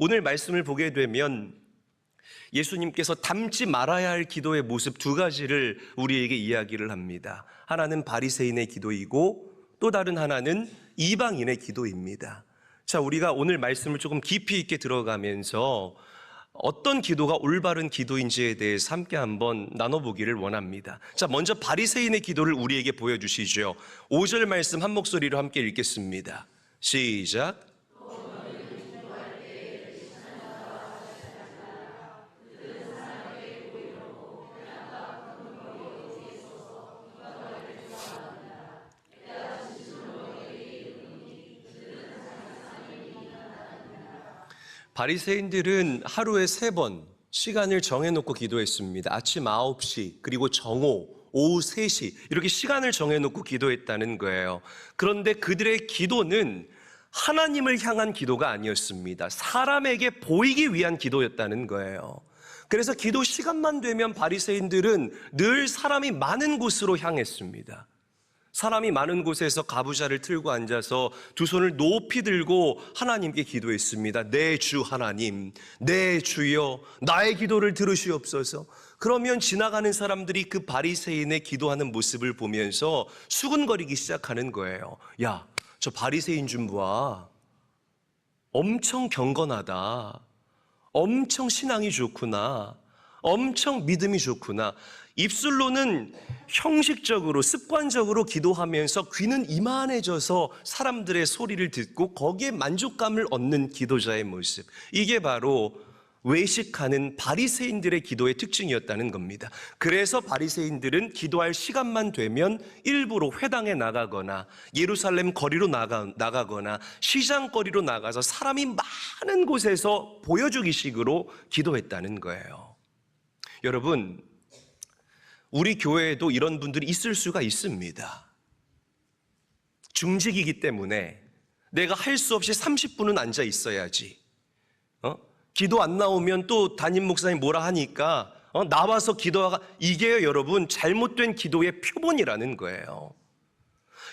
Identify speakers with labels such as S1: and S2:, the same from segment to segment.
S1: 오늘 말씀을 보게 되면 예수님께서 닮지 말아야 할 기도의 모습 두 가지를 우리에게 이야기를 합니다. 하나는 바리새인의 기도이고 또 다른 하나는 이방인의 기도입니다. 자, 우리가 오늘 말씀을 조금 깊이 있게 들어가면서 어떤 기도가 올바른 기도인지에 대해서 함께 한번 나눠보기를 원합니다. 자, 먼저 바리새인의 기도를 우리에게 보여주시죠. 5절 말씀 한 목소리로 함께 읽겠습니다. 시작. 바리새인들은 하루에 3번 시간을 정해놓고 기도했습니다. 아침 9시, 그리고 정오, 오후 3시 이렇게 시간을 정해놓고 기도했다는 거예요. 그런데 그들의 기도는 하나님을 향한 기도가 아니었습니다. 사람에게 보이기 위한 기도였다는 거예요. 그래서 기도 시간만 되면 바리새인들은 늘 사람이 많은 곳으로 향했습니다. 사람이 많은 곳에서 가부좌를 틀고 앉아서 두 손을 높이 들고 하나님께 기도했습니다. 내 주 하나님, 내 주여, 나의 기도를 들으시옵소서. 그러면 지나가는 사람들이 그 바리새인의 기도하는 모습을 보면서 수군거리기 시작하는 거예요. 야, 저 바리새인 좀 봐. 엄청 경건하다. 엄청 신앙이 좋구나. 엄청 믿음이 좋구나. 입술로는 형식적으로 습관적으로 기도하면서 귀는 이만해져서 사람들의 소리를 듣고 거기에 만족감을 얻는 기도자의 모습, 이게 바로 외식하는 바리새인들의 기도의 특징이었다는 겁니다. 그래서 바리새인들은 기도할 시간만 되면 일부러 회당에 나가거나 예루살렘 거리로 나가거나 시장거리로 나가서 사람이 많은 곳에서 보여주기식으로 기도했다는 거예요. 여러분, 우리 교회에도 이런 분들이 있을 수가 있습니다. 중직이기 때문에 내가 할 수 없이 30분은 앉아 있어야지. 기도 안 나오면 또 담임 목사님 뭐라 하니까 나와서 기도하가, 이게 여러분 잘못된 기도의 표본이라는 거예요.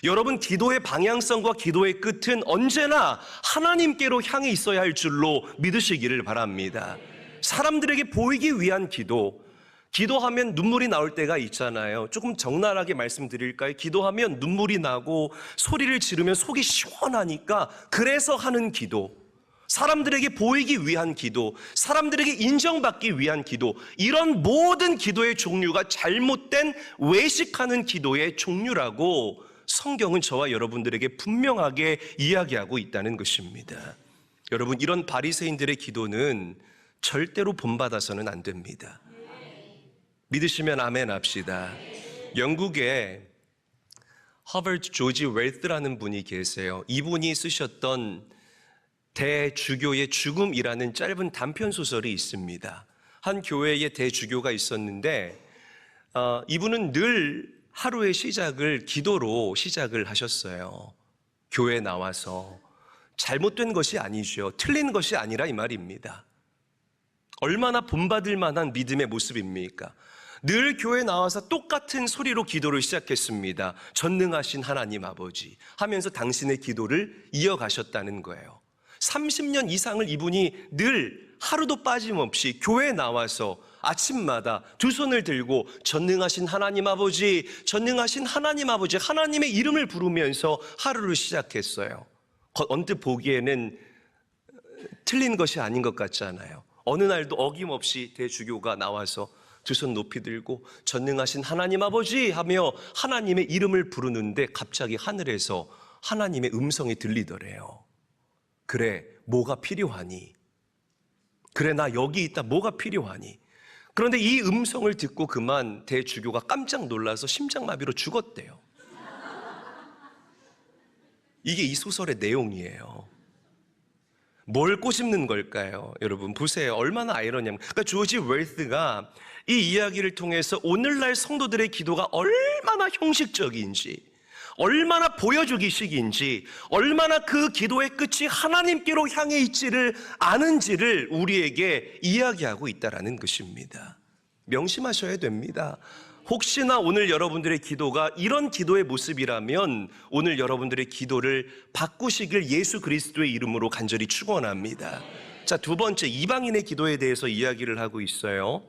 S1: 여러분, 기도의 방향성과 기도의 끝은 언제나 하나님께로 향해 있어야 할 줄로 믿으시기를 바랍니다. 사람들에게 보이기 위한 기도하면 눈물이 나올 때가 있잖아요. 조금 적나라하게 말씀드릴까요? 기도하면 눈물이 나고 소리를 지르면 속이 시원하니까 그래서 하는 기도, 사람들에게 보이기 위한 기도, 사람들에게 인정받기 위한 기도, 이런 모든 기도의 종류가 잘못된 외식하는 기도의 종류라고 성경은 저와 여러분들에게 분명하게 이야기하고 있다는 것입니다. 여러분, 이런 바리새인들의 기도는 절대로 본받아서는 안 됩니다. 믿으시면 아멘 합시다. 영국에 허버트 조지 웰스라는 분이 계세요. 이분이 쓰셨던 대주교의 죽음이라는 짧은 단편 소설이 있습니다. 한 교회에 대주교가 있었는데 이분은 늘 하루의 시작을 기도로 시작을 하셨어요. 교회에 나와서. 잘못된 것이 아니죠. 틀린 것이 아니라 이 말입니다. 얼마나 본받을 만한 믿음의 모습입니까? 늘 교회에 나와서 똑같은 소리로 기도를 시작했습니다. 전능하신 하나님 아버지 하면서 당신의 기도를 이어가셨다는 거예요. 30년 이상을 이분이 늘 하루도 빠짐없이 교회에 나와서 아침마다 두 손을 들고 전능하신 하나님 아버지, 전능하신 하나님 아버지, 하나님의 이름을 부르면서 하루를 시작했어요. 언뜻 보기에는 틀린 것이 아닌 것 같잖아요. 어느 날도 어김없이 대주교가 나와서 두 손 높이 들고 전능하신 하나님 아버지 하며 하나님의 이름을 부르는데 갑자기 하늘에서 하나님의 음성이 들리더래요. 그래, 뭐가 필요하니? 그래, 나 여기 있다. 뭐가 필요하니? 그런데 이 음성을 듣고 그만 대주교가 깜짝 놀라서 심장마비로 죽었대요. 이게 이 소설의 내용이에요. 뭘 꼬집는 걸까요? 여러분 보세요. 얼마나 아이러니하면. 그러니까 조지 웰스가 이 이야기를 통해서 오늘날 성도들의 기도가 얼마나 형식적인지, 얼마나 보여주기식인지, 얼마나 그 기도의 끝이 하나님께로 향해 있지를 아는지를 우리에게 이야기하고 있다는 것입니다. 명심하셔야 됩니다. 혹시나 오늘 여러분들의 기도가 이런 기도의 모습이라면 오늘 여러분들의 기도를 바꾸시길 예수 그리스도의 이름으로 간절히 축원합니다. 자, 자, 두 번째, 이방인의 기도에 대해서 이야기를 하고 있어요.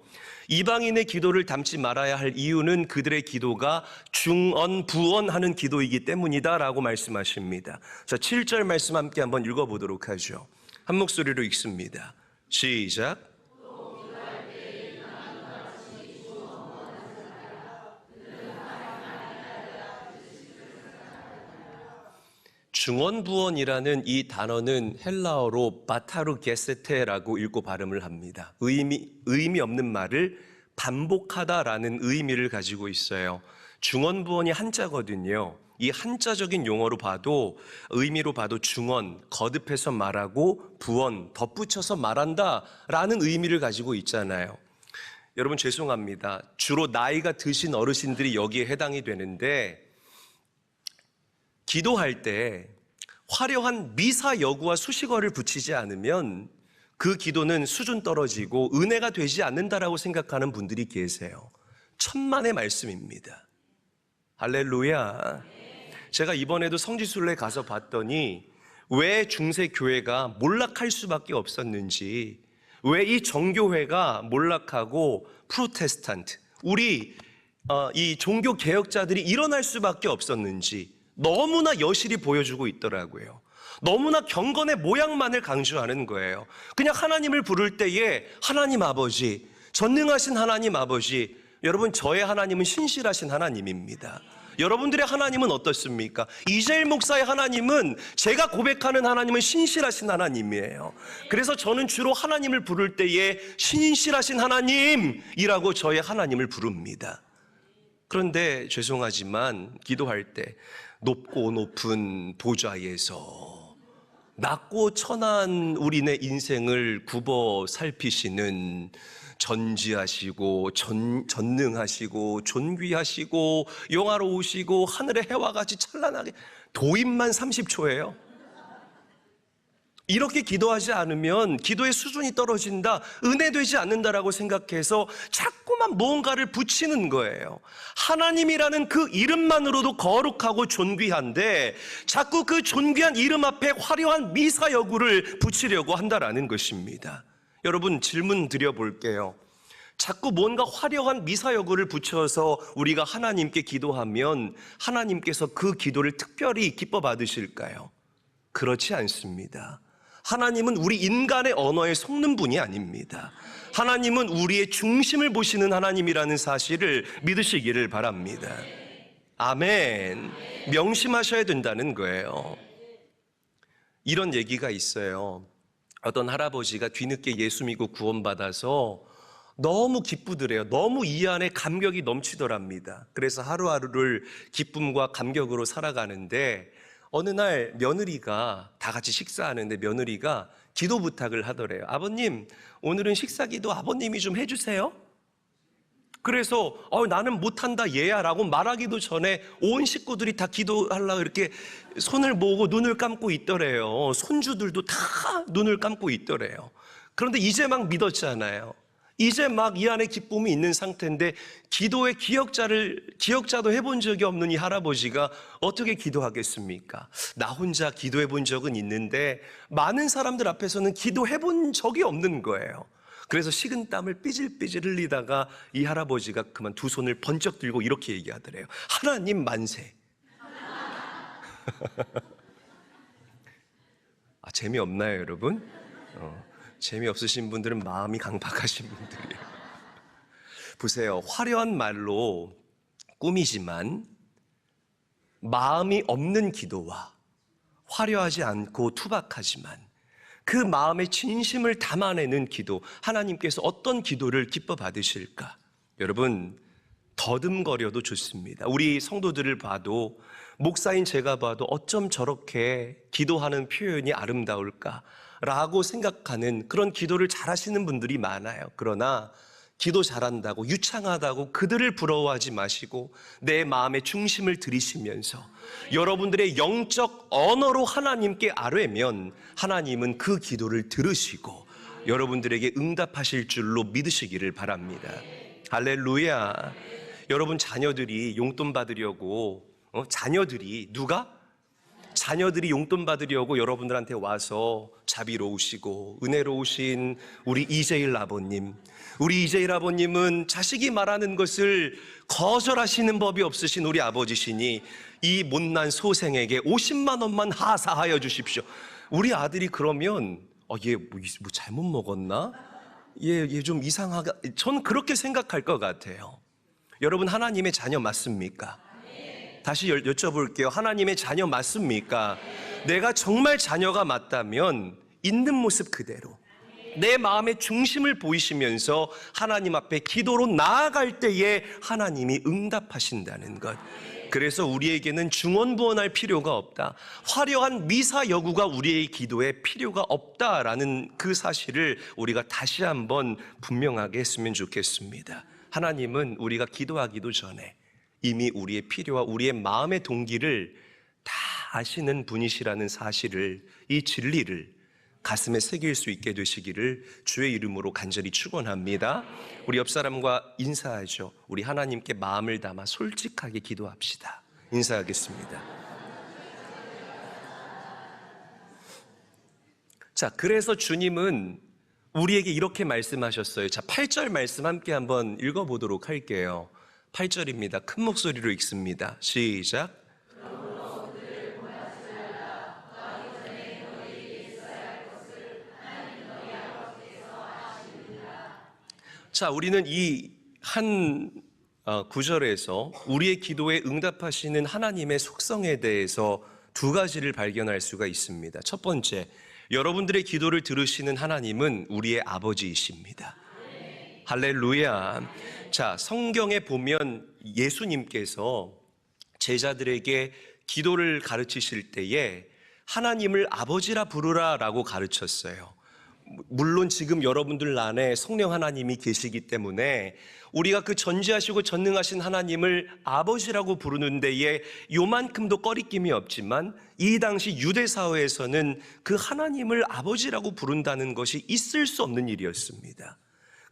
S1: 이방인의 기도를 담지 말아야 할 이유는 그들의 기도가 중언부언하는 기도이기 때문이다라고 말씀하십니다. 자, 7절 말씀 함께 한번 읽어보도록 하죠. 한 목소리로 읽습니다. 시작. 중언부언이라는 이 단어는 헬라어로 바타르게세테라고 읽고 발음을 합니다. 의미 없는 말을 반복하다라는 의미를 가지고 있어요. 중언부언이 한자거든요. 이 한자적인 용어로 봐도, 의미로 봐도 중언, 거듭해서 말하고 부언, 덧붙여서 말한다라는 의미를 가지고 있잖아요. 여러분 죄송합니다. 주로 나이가 드신 어르신들이 여기에 해당이 되는데, 기도할 때 화려한 미사 여구와 수식어를 붙이지 않으면 그 기도는 수준 떨어지고 은혜가 되지 않는다라고 생각하는 분들이 계세요. 천만의 말씀입니다. 할렐루야. 제가 이번에도 성지순례 가서 봤더니 왜 중세교회가 몰락할 수밖에 없었는지, 왜 이 정교회가 몰락하고 프로테스탄트, 우리 이 종교 개혁자들이 일어날 수밖에 없었는지 너무나 여실히 보여주고 있더라고요. 너무나 경건의 모양만을 강조하는 거예요. 그냥 하나님을 부를 때에 하나님 아버지, 전능하신 하나님 아버지, 여러분 저의 하나님은 신실하신 하나님입니다. 여러분들의 하나님은 어떻습니까? 이재일 목사의 하나님은, 제가 고백하는 하나님은 신실하신 하나님이에요. 그래서 저는 주로 하나님을 부를 때에 신실하신 하나님이라고 저의 하나님을 부릅니다. 그런데 죄송하지만 기도할 때 높고 높은 보좌에서 낮고 천한 우리네 인생을 굽어 살피시는, 전지하시고 전능하시고 존귀하시고 영화로우시고 하늘의 해와 같이 찬란하게, 도입만 30초예요. 이렇게 기도하지 않으면 기도의 수준이 떨어진다, 은혜되지 않는다라고 생각해서 자꾸만 무언가를 붙이는 거예요. 하나님이라는 그 이름만으로도 거룩하고 존귀한데 자꾸 그 존귀한 이름 앞에 화려한 미사여구를 붙이려고 한다라는 것입니다. 여러분 질문 드려볼게요. 자꾸 뭔가 화려한 미사여구를 붙여서 우리가 하나님께 기도하면 하나님께서 그 기도를 특별히 기뻐 받으실까요? 그렇지 않습니다. 하나님은 우리 인간의 언어에 속는 분이 아닙니다. 하나님은 우리의 중심을 보시는 하나님이라는 사실을 믿으시기를 바랍니다. 아멘. 명심하셔야 된다는 거예요. 이런 얘기가 있어요. 어떤 할아버지가 뒤늦게 예수 믿고 구원받아서 너무 기쁘더래요. 너무 이 안에 감격이 넘치더랍니다. 그래서 하루하루를 기쁨과 감격으로 살아가는데 어느 날 며느리가, 다 같이 식사하는데 며느리가 기도 부탁을 하더래요. 아버님, 오늘은 식사 기도 아버님이 좀 해주세요. 그래서 나는 못한다 얘야 라고 말하기도 전에 온 식구들이 다 기도하려고 이렇게 손을 모으고 눈을 감고 있더래요. 손주들도 다 눈을 감고 있더래요. 그런데 이제 막 믿었잖아요. 이제 막 이 안에 기쁨이 있는 상태인데 기도의 기억자도 해본 적이 없는 이 할아버지가 어떻게 기도하겠습니까? 나 혼자 기도해 본 적은 있는데 많은 사람들 앞에서는 기도해 본 적이 없는 거예요. 그래서 식은땀을 삐질삐질 흘리다가 이 할아버지가 그만 두 손을 번쩍 들고 이렇게 얘기하더래요. 하나님 만세. 재미없나요 여러분? 재미없으신 분들은 마음이 강박하신 분들이에요. 보세요. 화려한 말로 꾸미지만 마음이 없는 기도와 화려하지 않고 투박하지만 그 마음의 진심을 담아내는 기도, 하나님께서 어떤 기도를 기뻐 받으실까? 여러분 더듬거려도 좋습니다. 우리 성도들을 봐도, 목사인 제가 봐도 어쩜 저렇게 기도하는 표현이 아름다울까? 라고 생각하는 그런 기도를 잘하시는 분들이 많아요. 그러나 기도 잘한다고, 유창하다고 그들을 부러워하지 마시고 내 마음의 중심을 들이시면서 여러분들의 영적 언어로 하나님께 아뢰면 하나님은 그 기도를 들으시고 여러분들에게 응답하실 줄로 믿으시기를 바랍니다. 할렐루야. 여러분 자녀들이 용돈 받으려고 자녀들이 누가? 자녀들이 용돈 받으려고 여러분들한테 와서 자비로우시고 은혜로우신 우리 이재일 아버님, 우리 이재일 아버님은 자식이 말하는 것을 거절하시는 법이 없으신 우리 아버지시니 이 못난 소생에게 50만 원만 하사하여 주십시오. 우리 아들이 그러면 얘 뭐 잘못 먹었나? 얘 좀 이상하가, 전 그렇게 생각할 것 같아요. 여러분, 하나님의 자녀 맞습니까? 다시 여쭤볼게요. 하나님의 자녀 맞습니까? 내가 정말 자녀가 맞다면 있는 모습 그대로 내 마음의 중심을 보이시면서 하나님 앞에 기도로 나아갈 때에 하나님이 응답하신다는 것. 그래서 우리에게는 중언부언할 필요가 없다. 화려한 미사 여구가 우리의 기도에 필요가 없다라는 그 사실을 우리가 다시 한번 분명하게 했으면 좋겠습니다. 하나님은 우리가 기도하기도 전에 이미 우리의 필요와 우리의 마음의 동기를 다 아시는 분이시라는 사실을, 이 진리를 가슴에 새길 수 있게 되시기를 주의 이름으로 간절히 축원합니다. 우리 옆 사람과 인사하죠. 우리 하나님께 마음을 담아 솔직하게 기도합시다. 인사하겠습니다. 자, 그래서 주님은 우리에게 이렇게 말씀하셨어요. 자, 8절 말씀 함께 한번 읽어보도록 할게요. 8절입니다. 큰 목소리로 읽습니다. 시작. 자, 우리는 이 한 구절에서 우리의 기도에 응답하시는 하나님의 속성에 대해서 두 가지를 발견할 수가 있습니다. 첫 번째, 여러분들의 기도를 들으시는 하나님은 우리의 아버지이십니다. 할렐루야. 자, 성경에 보면 예수님께서 제자들에게 기도를 가르치실 때에 하나님을 아버지라 부르라라고 가르쳤어요. 물론 지금 여러분들 안에 성령 하나님이 계시기 때문에 우리가 그 전지하시고 전능하신 하나님을 아버지라고 부르는 데에 요만큼도 꺼리낌이 없지만 이 당시 유대 사회에서는 그 하나님을 아버지라고 부른다는 것이 있을 수 없는 일이었습니다.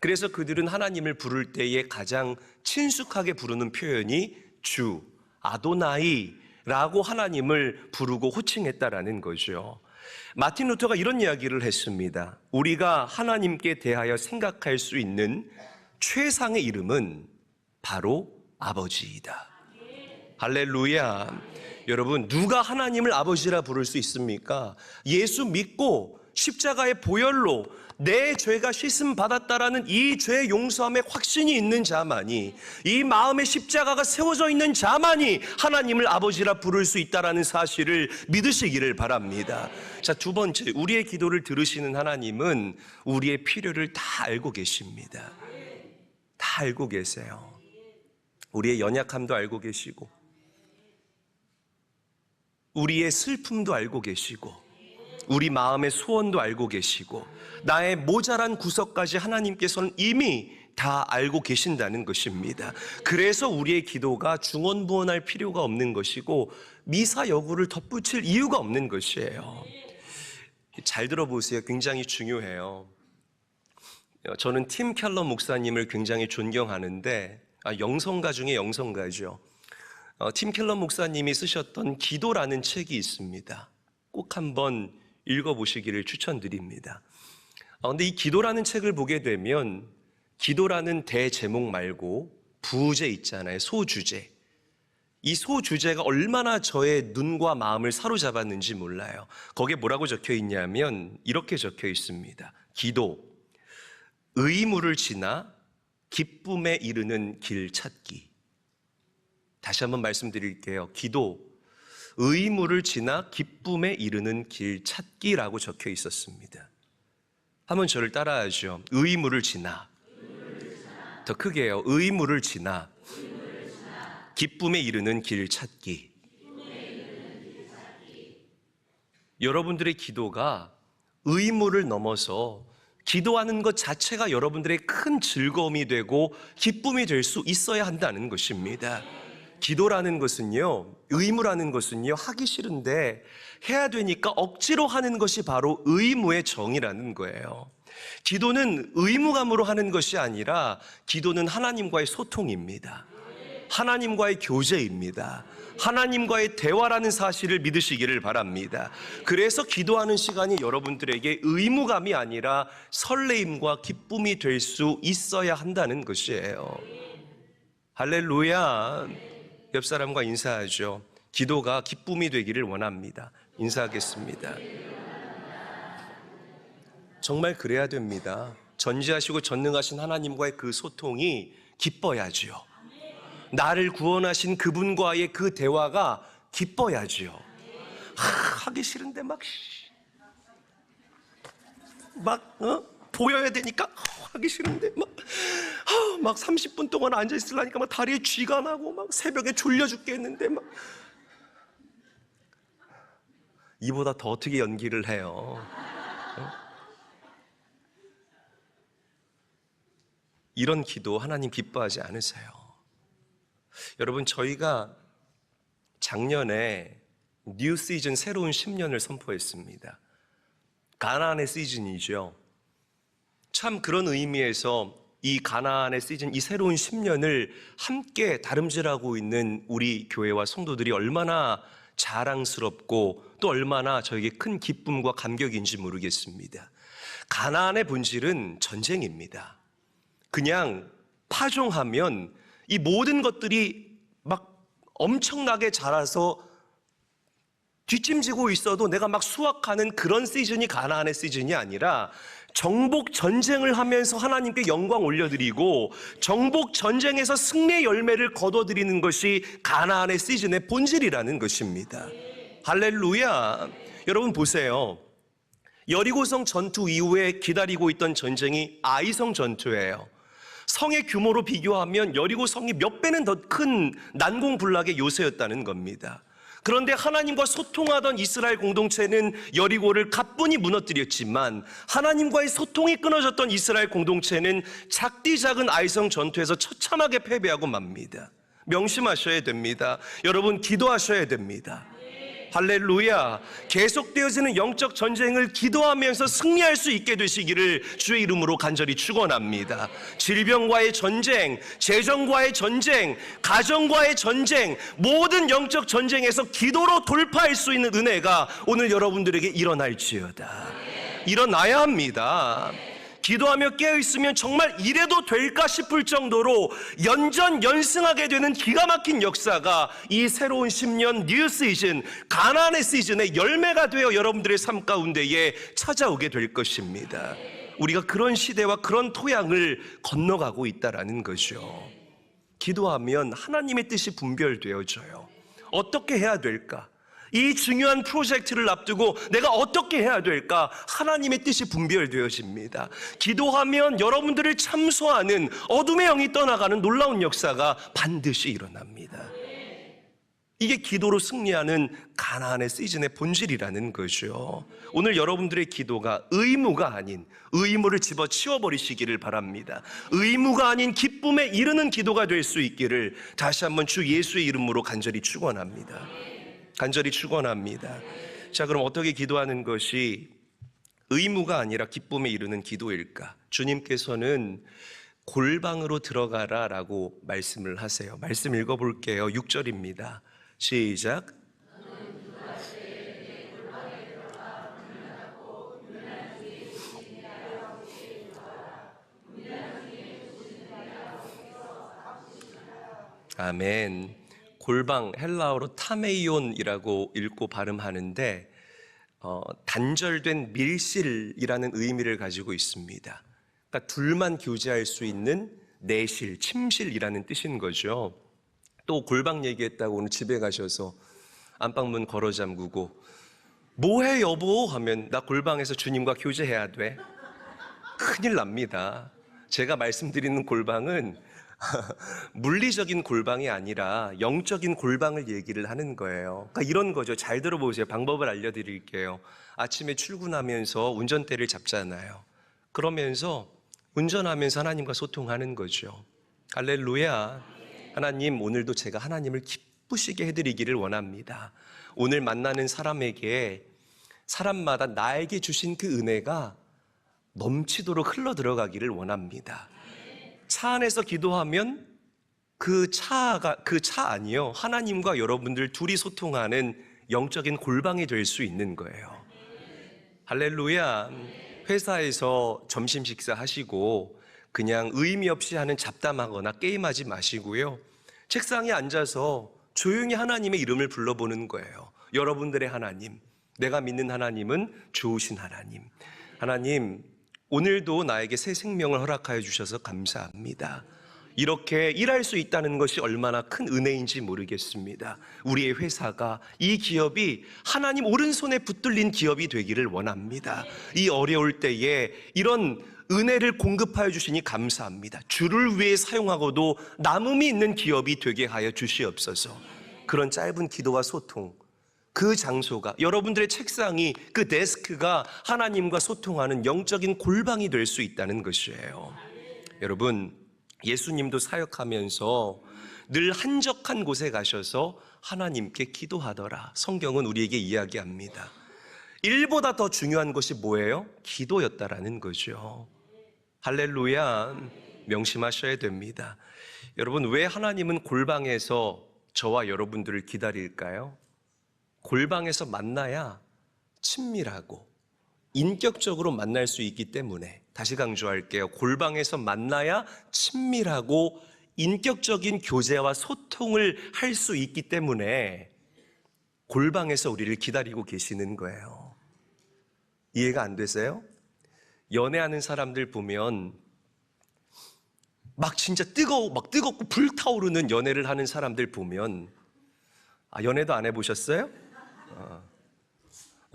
S1: 그래서 그들은 하나님을 부를 때에 가장 친숙하게 부르는 표현이 주, 아도나이라고 하나님을 부르고 호칭했다라는 거죠. 마틴 루터가 이런 이야기를 했습니다. 우리가 하나님께 대하여 생각할 수 있는 최상의 이름은 바로 아버지이다. 할렐루야. 여러분, 누가 하나님을 아버지라 부를 수 있습니까? 예수 믿고 십자가의 보혈로 내 죄가 씻음 받았다라는 이 죄 용서함의 확신이 있는 자만이, 이 마음에 십자가가 세워져 있는 자만이 하나님을 아버지라 부를 수 있다라는 사실을 믿으시기를 바랍니다. 자, 두 번째, 우리의 기도를 들으시는 하나님은 우리의 필요를 다 알고 계십니다. 다 알고 계세요. 우리의 연약함도 알고 계시고 우리의 슬픔도 알고 계시고 우리 마음의 소원도 알고 계시고 나의 모자란 구석까지 하나님께서는 이미 다 알고 계신다는 것입니다. 그래서 우리의 기도가 중언부언할 필요가 없는 것이고 미사 여구를 덧붙일 이유가 없는 것이에요. 잘 들어보세요. 굉장히 중요해요. 저는 팀 켈러 목사님을 굉장히 존경하는데 영성가 중에 영성가죠. 팀 켈러 목사님이 쓰셨던 기도라는 책이 있습니다. 꼭 한번 읽어보시기를 추천드립니다. 근데 이 기도라는 책을 보게 되면 기도라는 대제목 말고 부제 있잖아요. 소주제. 이 소주제가 얼마나 저의 눈과 마음을 사로잡았는지 몰라요. 거기에 뭐라고 적혀 있냐면 이렇게 적혀 있습니다. 기도, 의무를 지나 기쁨에 이르는 길 찾기. 다시 한번 말씀드릴게요. 기도, 의무를 지나 기쁨에 이르는 길 찾기라고 적혀 있었습니다. 한번 저를 따라하죠. 의무를 지나. 더 크게 해요. 의무를 지나 기쁨에 이르는 길 찾기. 여러분들의 기도가 의무를 넘어서 기도하는 것 자체가 여러분들의 큰 즐거움이 되고 기쁨이 될 수 있어야 한다는 것입니다. 기도라는 것은요, 의무라는 것은요, 하기 싫은데 해야 되니까 억지로 하는 것이 바로 의무의 정의라는 거예요. 기도는 의무감으로 하는 것이 아니라 기도는 하나님과의 소통입니다. 하나님과의 교제입니다. 하나님과의 대화라는 사실을 믿으시기를 바랍니다. 그래서 기도하는 시간이 여러분들에게 의무감이 아니라 설레임과 기쁨이 될 수 있어야 한다는 것이에요. 할렐루야. 옆 사람과 인사하죠. 기도가 기쁨이 되기를 원합니다. 인사하겠습니다. 정말 그래야 됩니다. 전지하시고 전능하신 하나님과의 그 소통이 기뻐야지요. 나를 구원하신 그분과의 그 대화가 기뻐야지요. 하기 싫은데 보여야 되니까 하기 싫은데 막 30분 동안 앉아 있으려니까 막 다리에 쥐가 나고 막 새벽에 졸려 죽겠는데 이보다 더 어떻게 연기를 해요? 이런 기도 하나님 기뻐하지 않으세요. 여러분, 저희가 작년에 뉴 시즌, 새로운 10년을 선포했습니다. 가나안의 시즌이죠. 참 그런 의미에서 이 가나안의 시즌, 이 새로운 10년을 함께 다름질하고 있는 우리 교회와 성도들이 얼마나 자랑스럽고 또 얼마나 저에게 큰 기쁨과 감격인지 모르겠습니다. 가나안의 본질은 전쟁입니다. 그냥 파종하면 이 모든 것들이 막 엄청나게 자라서 뒷짐지고 있어도 내가 막 수확하는 그런 시즌이 가나안의 시즌이 아니라 정복 전쟁을 하면서 하나님께 영광 올려드리고 정복 전쟁에서 승리의 열매를 거둬들이는 것이 가나안의 시즌의 본질이라는 것입니다. 할렐루야. 여러분 보세요. 여리고성 전투 이후에 기다리고 있던 전쟁이 아이성 전투예요. 성의 규모로 비교하면 여리고 성이 몇 배는 더 큰 난공불락의 요새였다는 겁니다. 그런데 하나님과 소통하던 이스라엘 공동체는 여리고를 가뿐히 무너뜨렸지만 하나님과의 소통이 끊어졌던 이스라엘 공동체는 작디 작은 아이성 전투에서 처참하게 패배하고 맙니다. 명심하셔야 됩니다. 여러분, 기도하셔야 됩니다. 할렐루야. 계속되어지는 영적 전쟁을 기도하면서 승리할 수 있게 되시기를 주의 이름으로 간절히 축원합니다. 질병과의 전쟁, 재정과의 전쟁, 가정과의 전쟁, 모든 영적 전쟁에서 기도로 돌파할 수 있는 은혜가 오늘 여러분들에게 일어날지어다. 일어나야 합니다. 기도하며 깨어있으면 정말 이래도 될까 싶을 정도로 연전연승하게 되는 기가 막힌 역사가 이 새로운 10년 뉴 시즌, 가나안의 시즌의 열매가 되어 여러분들의 삶 가운데에 찾아오게 될 것입니다. 우리가 그런 시대와 그런 토양을 건너가고 있다라는 거죠. 기도하면 하나님의 뜻이 분별되어져요. 어떻게 해야 될까? 이 중요한 프로젝트를 앞두고 내가 어떻게 해야 될까? 하나님의 뜻이 분별되어집니다. 기도하면 여러분들을 참소하는 어둠의 영이 떠나가는 놀라운 역사가 반드시 일어납니다. 이게 기도로 승리하는 가나안의 시즌의 본질이라는 거죠. 오늘 여러분들의 기도가 의무가 아닌 의무를 집어치워버리시기를 바랍니다. 의무가 아닌 기쁨에 이르는 기도가 될 수 있기를 다시 한번 주 예수의 이름으로 간절히 축원합니다. 간절히 축원합니다. 자, 그럼 어떻게 기도하는 것이 의무가 아니라 기쁨에 이르는 기도일까? 주님께서는 골방으로 들어가라라고 말씀을 하세요. 말씀 읽어볼게요. 6절입니다. 시작. 아멘. 골방, 헬라어로 타메이온이라고 읽고 발음하는데 단절된 밀실이라는 의미를 가지고 있습니다. 그러니까 둘만 교제할 수 있는 내실, 침실이라는 뜻인 거죠. 또 골방 얘기했다고 오늘 집에 가셔서 안방문 걸어 잠그고 뭐해 여보 하면 나 골방에서 주님과 교제해야 돼. 큰일 납니다. 제가 말씀드리는 골방은 물리적인 골방이 아니라 영적인 골방을 얘기를 하는 거예요. 그러니까 이런 거죠. 잘 들어보세요. 방법을 알려드릴게요. 아침에 출근하면서 운전대를 잡잖아요. 그러면서 운전하면서 하나님과 소통하는 거죠. 할렐루야. 하나님, 오늘도 제가 하나님을 기쁘시게 해드리기를 원합니다. 오늘 만나는 사람에게, 사람마다 나에게 주신 그 은혜가 넘치도록 흘러 들어가기를 원합니다. 차 안에서 기도하면 그 차 아니요. 하나님과 여러분들 둘이 소통하는 영적인 골방이 될 수 있는 거예요. 할렐루야. 회사에서 점심 식사하시고 그냥 의미 없이 하는 잡담하거나 게임하지 마시고요. 책상에 앉아서 조용히 하나님의 이름을 불러보는 거예요. 여러분들의 하나님, 내가 믿는 하나님은 좋으신 하나님. 하나님, 오늘도 나에게 새 생명을 허락하여 주셔서 감사합니다. 이렇게 일할 수 있다는 것이 얼마나 큰 은혜인지 모르겠습니다. 우리의 회사가, 이 기업이 하나님 오른손에 붙들린 기업이 되기를 원합니다. 이 어려울 때에 이런 은혜를 공급하여 주시니 감사합니다. 주를 위해 사용하고도 남음이 있는 기업이 되게 하여 주시옵소서. 그런 짧은 기도와 소통, 그 장소가, 여러분들의 책상이, 그 데스크가 하나님과 소통하는 영적인 골방이 될 수 있다는 것이에요. 여러분, 예수님도 사역하면서 늘 한적한 곳에 가셔서 하나님께 기도하더라. 성경은 우리에게 이야기합니다. 일보다 더 중요한 것이 뭐예요? 기도였다라는 거죠. 할렐루야. 명심하셔야 됩니다. 여러분, 왜 하나님은 골방에서 저와 여러분들을 기다릴까요? 골방에서 만나야 친밀하고 인격적으로 만날 수 있기 때문에, 다시 강조할게요. 골방에서 만나야 친밀하고 인격적인 교제와 소통을 할 수 있기 때문에 골방에서 우리를 기다리고 계시는 거예요. 이해가 안 되세요? 연애하는 사람들 보면 막 진짜 뜨겁고 불타오르는 연애를 하는 사람들 보면, 연애도 안 해보셨어요?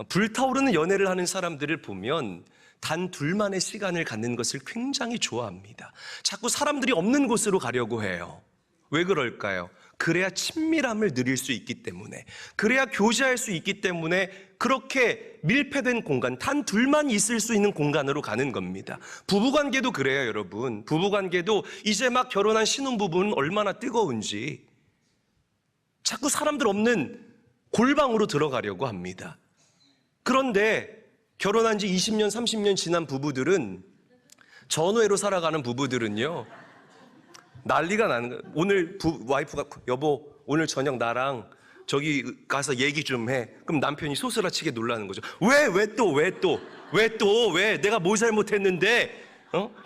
S1: 불타오르는 연애를 하는 사람들을 보면 단 둘만의 시간을 갖는 것을 굉장히 좋아합니다. 자꾸 사람들이 없는 곳으로 가려고 해요. 왜 그럴까요? 그래야 친밀함을 누릴 수 있기 때문에, 그래야 교제할 수 있기 때문에 그렇게 밀폐된 공간, 단 둘만 있을 수 있는 공간으로 가는 겁니다. 부부관계도 그래요, 여러분. 부부관계도 이제 막 결혼한 신혼부부는 얼마나 뜨거운지 자꾸 사람들 없는 골방으로 들어가려고 합니다. 그런데 결혼한 지 20년, 30년 지난 부부들은, 전우회로 살아가는 부부들은요, 난리가 나는 거예요. 오늘 와이프가, 여보, 오늘 저녁 나랑 저기 가서 얘기 좀 해. 그럼 남편이 소스라치게 놀라는 거죠. 왜 내가 뭘 잘못했는데?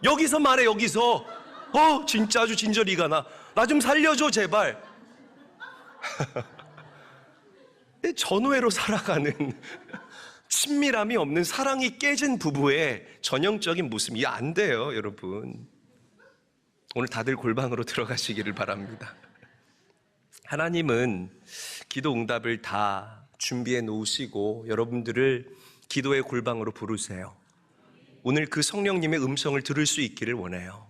S1: 여기서 말해, 여기서. 진짜 아주 진저리가 나 좀 살려줘, 제발. 전우회로 살아가는 친밀함이 없는, 사랑이 깨진 부부의 전형적인 모습이 안 돼요, 여러분. 오늘 다들 골방으로 들어가시기를 바랍니다. 하나님은 기도 응답을 다 준비해 놓으시고 여러분들을 기도의 골방으로 부르세요. 오늘 그 성령님의 음성을 들을 수 있기를 원해요.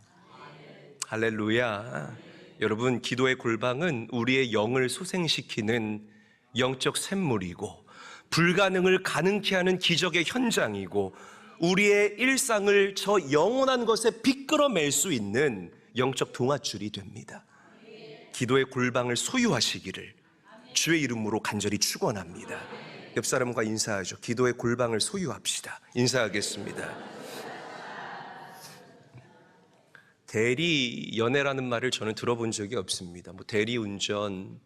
S1: 할렐루야. 여러분, 기도의 골방은 우리의 영을 소생시키는 영적 샘물이고, 불가능을 가능케 하는 기적의 현장이고, 우리의 일상을 저 영원한 것에 비끌어맬 수 있는 영적 동아줄이 됩니다. 기도의 골방을 소유하시기를 주의 이름으로 간절히 축원합니다. 옆 사람과 인사하죠. 기도의 골방을 소유합시다. 인사하겠습니다. 대리 연애라는 말을 저는 들어본 적이 없습니다. 뭐 대리 운전,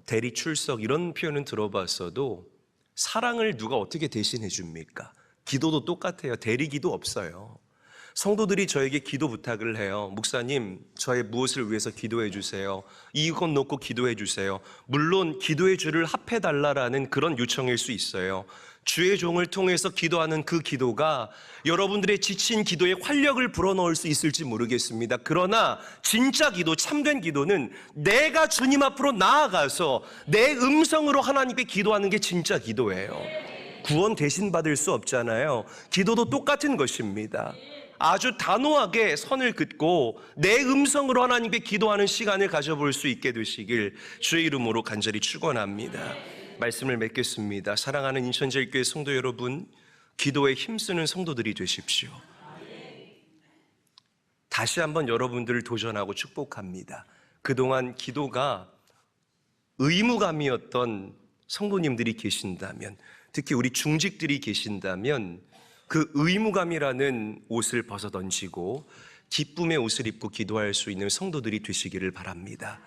S1: 대리 출석, 이런 표현은 들어봤어도 사랑을 누가 어떻게 대신해 줍니까? 기도도 똑같아요. 대리기도 없어요. 성도들이 저에게 기도 부탁을 해요. 목사님, 저의 무엇을 위해서 기도해 주세요. 이것 놓고 기도해 주세요. 물론 기도의 줄을 합해달라라는 그런 요청일 수 있어요. 주의 종을 통해서 기도하는 그 기도가 여러분들의 지친 기도에 활력을 불어넣을 수 있을지 모르겠습니다. 그러나 진짜 기도, 참된 기도는 내가 주님 앞으로 나아가서 내 음성으로 하나님께 기도하는 게 진짜 기도예요. 구원 대신 받을 수 없잖아요. 기도도 똑같은 것입니다. 아주 단호하게 선을 긋고 내 음성으로 하나님께 기도하는 시간을 가져볼 수 있게 되시길 주의 이름으로 간절히 축원합니다. 말씀을 맺겠습니다. 사랑하는 인천제일교회 성도 여러분, 기도에 힘쓰는 성도들이 되십시오. 다시 한번 여러분들을 도전하고 축복합니다. 그동안 기도가 의무감이었던 성도님들이 계신다면, 특히 우리 중직들이 계신다면 그 의무감이라는 옷을 벗어던지고 기쁨의 옷을 입고 기도할 수 있는 성도들이 되시기를 바랍니다.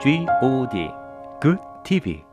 S2: GOD Good TV